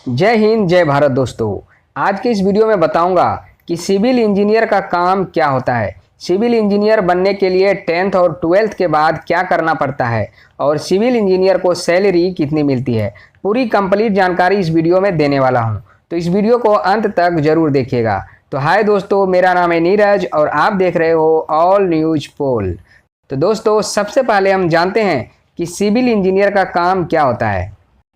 जय हिंद जय भारत दोस्तों। आज के इस वीडियो में बताऊंगा कि सिविल इंजीनियर का काम क्या होता है, सिविल इंजीनियर बनने के लिए 10th और 12th के बाद क्या करना पड़ता है और सिविल इंजीनियर को सैलरी कितनी मिलती है। पूरी कंप्लीट जानकारी इस वीडियो में देने वाला हूं, तो इस वीडियो को अंत तक जरूर देखिएगा। तो हाय दोस्तों, मेरा नाम है नीरज और आप देख रहे हो ऑल न्यूज पोल। तो दोस्तों, सबसे पहले हम जानते हैं कि सिविल इंजीनियर का काम क्या होता है।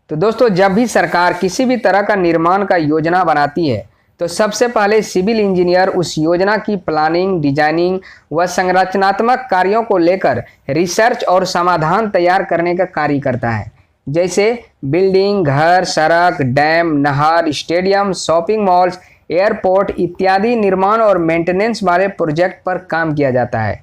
तो दोस्तों, जब भी सरकार किसी भी तरह का निर्माण का योजना बनाती है तो सबसे पहले सिविल इंजीनियर उस योजना की प्लानिंग, डिजाइनिंग व संरचनात्मक कार्यों को लेकर रिसर्च और समाधान तैयार करने का कार्य करता है। जैसे बिल्डिंग, घर, सड़क, डैम, नहर, स्टेडियम, शॉपिंग मॉल्स, एयरपोर्ट इत्यादि निर्माण और मेंटेनेंस वाले प्रोजेक्ट पर काम किया जाता है।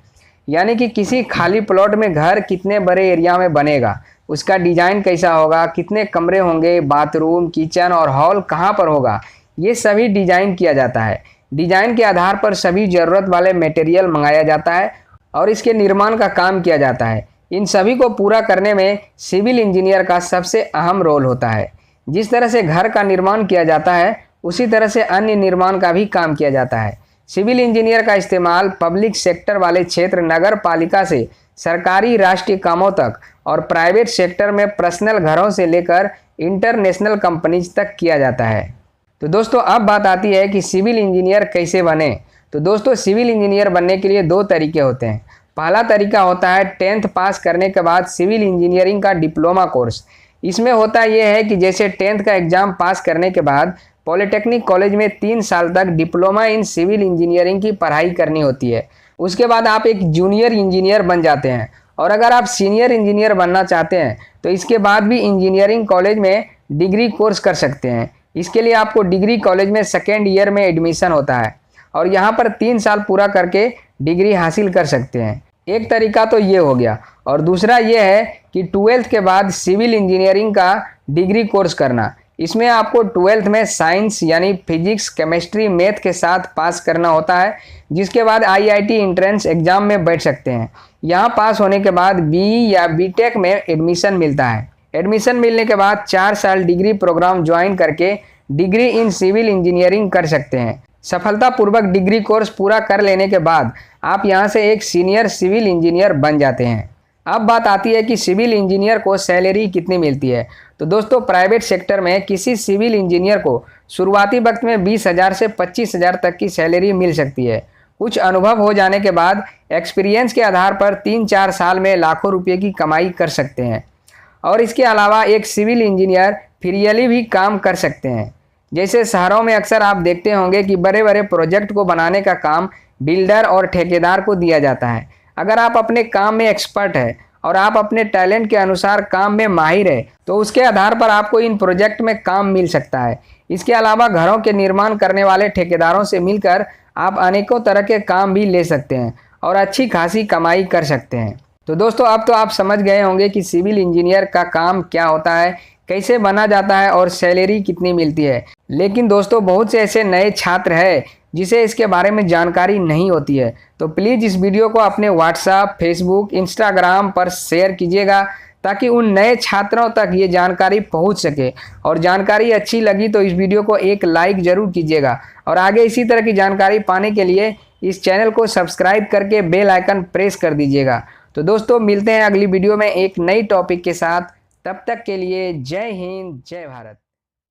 यानी कि किसी खाली प्लॉट में घर कितने बड़े एरिया में बनेगा, उसका डिजाइन कैसा होगा, कितने कमरे होंगे, बाथरूम, किचन और हॉल कहाँ पर होगा, ये सभी डिजाइन किया जाता है। डिजाइन के आधार पर सभी ज़रूरत वाले मटेरियल मंगाया जाता है और इसके निर्माण का काम किया जाता है। इन सभी को पूरा करने में सिविल इंजीनियर का सबसे अहम रोल होता है। जिस तरह से घर का निर्माण किया जाता है उसी तरह से अन्य निर्माण का भी काम किया जाता है। सिविल इंजीनियर का इस्तेमाल पब्लिक सेक्टर वाले क्षेत्र, नगर पालिका से सरकारी राष्ट्रीय कामों तक और प्राइवेट सेक्टर में पर्सनल घरों से लेकर इंटरनेशनल कंपनीज तक किया जाता है। तो दोस्तों, अब बात आती है कि सिविल इंजीनियर कैसे बने। तो दोस्तों, सिविल इंजीनियर बनने के लिए दो तरीके होते हैं। पहला तरीका होता है 10th पास करने के बाद सिविल इंजीनियरिंग का डिप्लोमा कोर्स। इसमें होता यह है कि जैसे 10th का एग्ज़ाम पास करने के बाद पॉलिटेक्निक कॉलेज में 3 साल तक डिप्लोमा इन सिविल इंजीनियरिंग की पढ़ाई करनी होती है। उसके बाद आप एक जूनियर इंजीनियर बन जाते हैं और अगर आप सीनियर इंजीनियर बनना चाहते हैं तो इसके बाद भी इंजीनियरिंग कॉलेज में डिग्री कोर्स कर सकते हैं। इसके लिए आपको डिग्री कॉलेज में 2nd ईयर में एडमिशन होता है और यहाँ पर 3 साल पूरा करके डिग्री हासिल कर सकते हैं। एक तरीका तो ये हो गया और दूसरा ये है कि 12th के बाद सिविल इंजीनियरिंग का डिग्री कोर्स करना। इसमें आपको 12th में साइंस यानी फिजिक्स, केमिस्ट्री, मैथ के साथ पास करना होता है, जिसके बाद IIT एंट्रेंस एग्जाम में बैठ सकते हैं। यहाँ पास होने के बाद BE या BTech में एडमिशन मिलता है। एडमिशन मिलने के बाद 4 साल डिग्री प्रोग्राम ज्वाइन करके डिग्री इन सिविल इंजीनियरिंग कर सकते हैं। सफलतापूर्वक डिग्री कोर्स पूरा कर लेने के बाद आप यहाँ से एक सीनियर सिविल इंजीनियर बन जाते हैं। अब बात आती है कि सिविल इंजीनियर को सैलरी कितनी मिलती है। तो दोस्तों, प्राइवेट सेक्टर में किसी सिविल इंजीनियर को शुरुआती वक्त में 20,000 से 25,000 तक की सैलरी मिल सकती है। कुछ अनुभव हो जाने के बाद एक्सपीरियंस के आधार पर 3-4 साल में लाखों रुपये की कमाई कर सकते हैं। और इसके अलावा एक सिविल इंजीनियर फ्रीली भी काम कर सकते हैं। जैसे शहरों में अक्सर आप देखते होंगे कि बड़े बड़े प्रोजेक्ट को बनाने का काम बिल्डर और ठेकेदार को दिया जाता है। अगर आप अपने काम में एक्सपर्ट है और आप अपने टैलेंट के अनुसार काम में माहिर है तो उसके आधार पर आपको इन प्रोजेक्ट में काम मिल सकता है। इसके अलावा घरों के निर्माण करने वाले ठेकेदारों से मिलकर आप अनेकों तरह के काम भी ले सकते हैं और अच्छी खासी कमाई कर सकते हैं। तो दोस्तों, अब तो आप समझ गए होंगे कि सिविल इंजीनियर का काम क्या होता है, कैसे बना जाता है और सैलरी कितनी मिलती है। लेकिन दोस्तों, बहुत से ऐसे नए छात्र हैं जिसे इसके बारे में जानकारी नहीं होती है। तो प्लीज़ इस वीडियो को अपने व्हाट्सएप, फेसबुक, इंस्टाग्राम पर शेयर कीजिएगा ताकि उन नए छात्रों तक ये जानकारी पहुंच सके। और जानकारी अच्छी लगी तो इस वीडियो को एक लाइक ज़रूर कीजिएगा और आगे इसी तरह की जानकारी पाने के लिए इस चैनल को सब्सक्राइब करके बेल आइकन प्रेस कर दीजिएगा। तो दोस्तों, मिलते हैं अगली वीडियो में एक नई टॉपिक के साथ। तब तक के लिए जय हिंद, जय भारत।